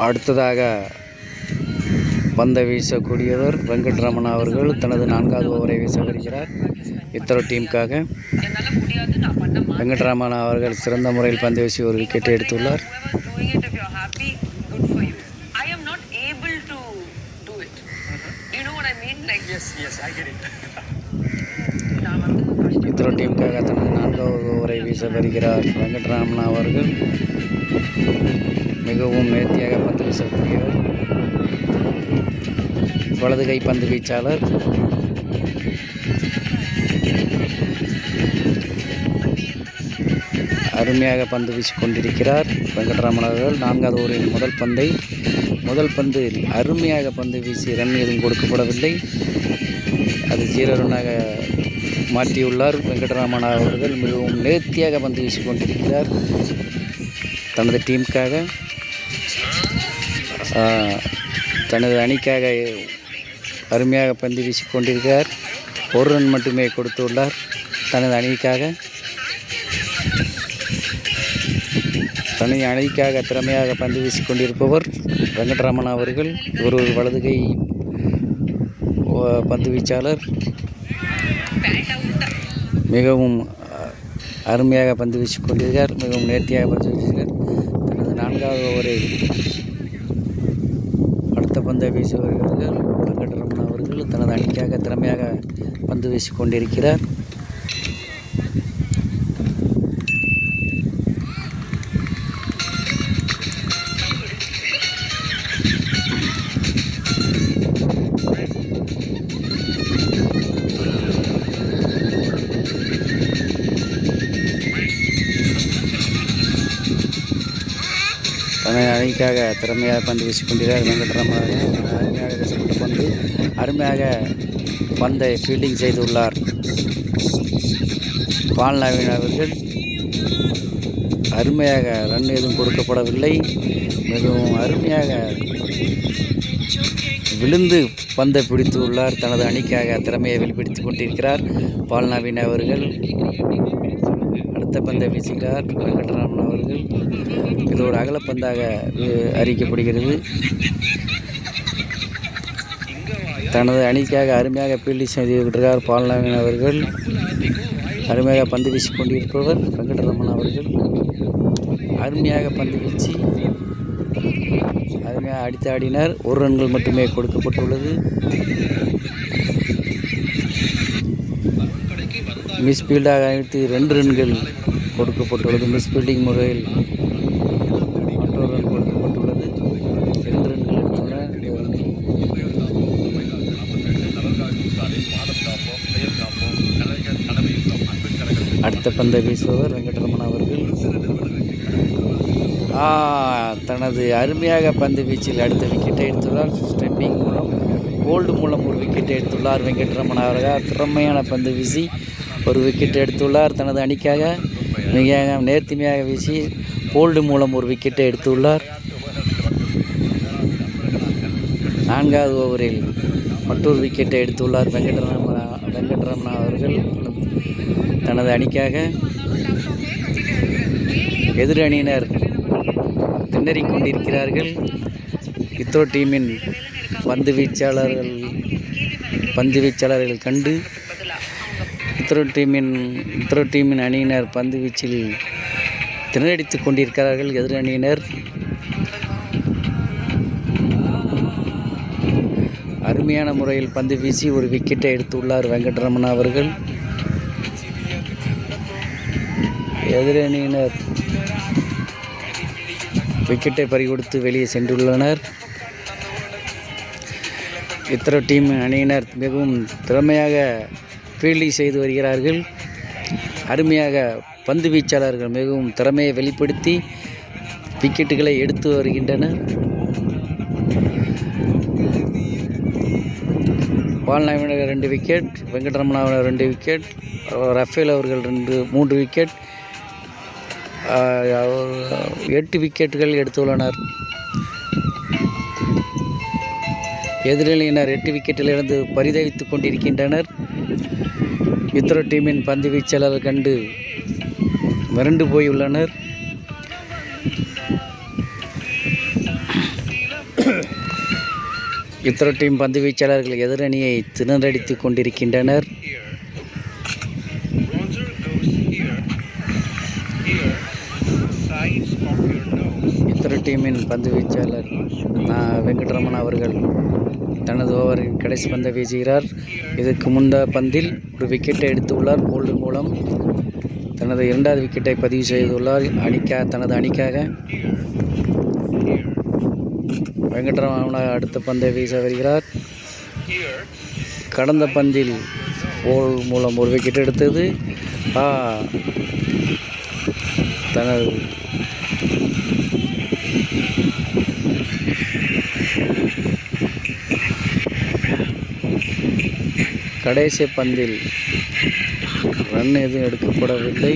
அடுத்ததாக பந்தை வீசக்கூடியவர் வெங்கட்ரமணா அவர்கள் தனது 4வது ஓவரை வீச வருகிறார். இத்தரோ டீமுக்காக வெங்கட்ரமணா அவர்கள் சிறந்த முறையில் பந்து வீசி ஒரு விக்கெட்டை எடுத்துள்ளார். இத்தரோ டீமுக்காக தனது 4வது ஓவரை வீச வருகிறார் வெங்கட்ரமணா அவர்கள். மிகவும் நேர்த்தியாக பந்து வீசக்கூடியவர், வலது கை பந்து வீச்சாளர். அருமையாக பந்து வீசி கொண்டிருக்கிறார் வெங்கட்ரமணா அவர்கள். 4வது ஓவரில் முதல் பந்து அருமையாக பந்து வீசி ரன் எதுவும் கொடுக்கப்படவில்லை. அது 0 ரன்னாக மாற்றியுள்ளார் வெங்கட்ரமணா அவர்கள். மிகவும் நேர்த்தியாக பந்து வீசி கொண்டிருக்கிறார் தனது டீமுக்காக, தனது அணிக்காக அருமையாக பந்து வீசி கொண்டிருக்கிறார். 1 ரன் மட்டுமே கொடுத்துள்ளார் தனது அணிக்காக. தனது அணிக்காக திறமையாக பந்து வீசி கொண்டிருப்பவர் வெங்கட்ரமணா அவர்கள். ஒரு வலது கை பந்து வீச்சாளர். மிகவும் அருமையாக பந்து வீசி கொண்டிருக்கிறார், மிகவும் நேர்த்தியாக பந்து வீசுகிறார். தனது 4வது ஓவரில் அடுத்த பந்தை வீசி வருகிறார்கள் வெங்கட்ரமணா அவர்கள். தனது அணிக்காக திறமையாக பந்து வீசி கொண்டிருக்கிறார். தனது அணிக்காக திறமையாக பந்து வீசி கொண்டிருக்கிறார் வெங்கட்ரமணா. அருமையாக வீசப்பட்ட பந்து, அருமையாக பந்தை ஃபீல்டிங் செய்துள்ளார் பால்நவீன் அவர்கள். அருமையாக ரன் எதுவும் கொடுக்கப்படவில்லை. மிகவும் அருமையாக விழுந்து பந்தை பிடித்து உள்ளார். தனது அணிக்காக திறமையை வெளிப்படுத்தி கொண்டிருக்கிறார் பால்நவீன் அவர்கள். அடுத்த பந்தை வீசுகிறார் வெங்கட்ரமணா அவர்கள். இது ஒரு அகலப்பந்தாக அறிவிக்கப்படுகிறது. தனது அணிக்காக அருமையாக ஃபீல்டிங் செய்திருக்கிறார் பால்நவீன் அவர்கள். அருமையாக பந்து வீசி கொண்டிருப்பவர் வெங்கட்ரமணா அவர்கள். அருமையாக பந்து வீசி அருமையாக அடித்து ஆடினார். 1 ரன்கள் மட்டுமே கொடுக்கப்பட்டுள்ளது. மிஸ் ஃபீல்டாக அழைத்து 2 ரன்கள் கொடுக்கப்பட்டுள்ளது. மிஸ் ஃபீல்டிங் முறையில் மற்றொரு ரன் கொடுக்கப்பட்டுள்ளது. 2 ரன்கள் எடுத்துள்ளார். அடுத்த பந்தை வீசுபவர் வெங்கட்ரமணா அவர்கள். தனது அருமையாக பந்து வீச்சில் அடுத்த விக்கெட்டை எடுத்துள்ளார். ஸ்டம்பிங் மூலம், போல்டு மூலம் ஒரு விக்கெட்டை எடுத்துள்ளார் வெங்கட்ரமணா அவர்கள். திறமையான பந்து வீசி ஒரு விக்கெட் எடுத்துள்ளார் தனது அணிக்காக. மிக நேர்த்திமையாக வீசி போல்டு மூலம் ஒரு விக்கெட்டை எடுத்துள்ளார். 4வது ஓவரில் மற்றொரு விக்கெட்டை எடுத்துள்ளார் வெங்கட்ரமணா அவர்கள் தனது அணிக்காக. எதிர் அணியினர் திணறிக் கொண்டிருக்கிறார்கள். இத்தரோ டீமின் பந்து வீச்சாளர்கள் கண்டு இத்தரோ டீமின் அணியினர் பந்து வீச்சில் திணறடித்து கொண்டிருக்கிறார்கள். எதிர் அணியினர் அருமையான முறையில் பந்து வீசி ஒரு விக்கெட்டை எடுத்துள்ளார் வெங்கட்ரமணா அவர்கள். எதிரணியினர் விக்கெட்டை பறிகொடுத்து வெளியே சென்றுள்ளனர். இத்தரோ டீம் அணியினர் மிகவும் திறமையாக ஃபீல்டிங் செய்து வருகிறார்கள். அருமையாக பந்து வீச்சாளர்கள் மிகவும் திறமையை வெளிப்படுத்தி விக்கெட்டுகளை எடுத்து வருகின்றனர். பால்நவீன் 2 விக்கெட், வெங்கட்ரமணா 2 விக்கெட், ரஃபேல் அவர்கள் 3 விக்கெட், 8 விக்கெட்டுகள் எடுத்துள்ளனர். எதிரணியினர் 8 விக்கெட்டிலிருந்து பரிதவித்துக் கொண்டிருக்கின்றனர். இத்தரோ டீமின் பந்து வீச்சாளர் கண்டு மிரண்டு போயுள்ளனர். இத்தனை டீம் பந்து வீச்சாளர்கள் எதிரணியை திணறடித்து கொண்டிருக்கின்றனர். இத்தனை டீமின் பந்து வீச்சாளர் வெங்கட்ரமணா அவர்கள் தனது ஓவரின் கடைசி பந்தை வீசுகிறார். இதற்கு முந்த பந்தில் ஒரு விக்கெட்டை எடுத்துள்ளார். போல்டு மூலம் தனது இரண்டாவது விக்கெட்டை பதிவு செய்துள்ளார் தனது அணிக்காக. வெங்கட்ரமணா அடுத்த பந்தை வீச வருகிறார். கடந்த பந்தில் போல் மூலம் ஒரு விக்கெட் எடுத்தது. தனது கடைசி பந்தில் ரன் எதுவும் எடுக்கப்படவில்லை.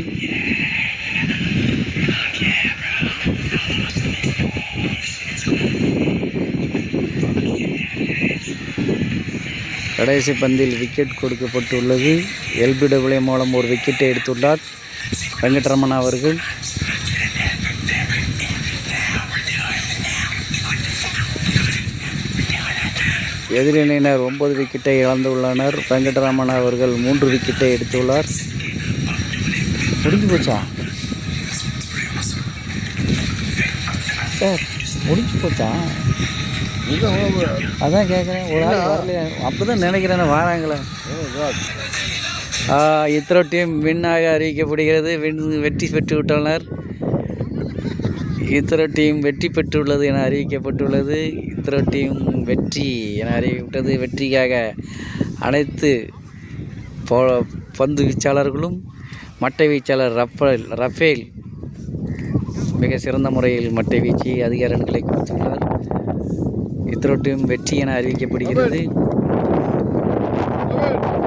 கடைசி பந்தில் விக்கெட் கொடுக்கப்பட்டுள்ளது. எல்பிடபிள்யூ மூலம் ஒரு விக்கெட்டை எடுத்துள்ளார் வெங்கட்ரமணா அவர்கள். எதிரணியினர் 9 விக்கெட்டை இழந்துள்ளனர். வெங்கட்ரமணா அவர்கள் 3 விக்கெட்டை எடுத்துள்ளார். முடிஞ்சு போச்சா சார்? முடிஞ்சு போச்சா? அதான் கேட்குறேன். ஒரு ஆள் வரலையா? அப்படி தான் நினைக்கிறேன். வராங்களே. இத்ரோ டீம் வின்னாக அறிவிக்கப்படுகிறது. வெற்றி பெற்று விட்டனர். இத்ரோ டீம் வெற்றி பெற்றுள்ளது என அறிவிக்கப்பட்டுள்ளது. இத்ரோ டீம் வெற்றி என அறிவிக்கப்பட்டது. வெற்றிக்காக அனைத்து பந்து வீச்சாளர்களும் மட்டை வீச்சாளர் ரஃபேல் மிக சிறந்த முறையில் மட்டை வீச்சு அதிக ரன்களை கொடுத்துள்ளார். இத்ரோ டீம் வெற்றி என அறிவிக்கப்படுகிறது.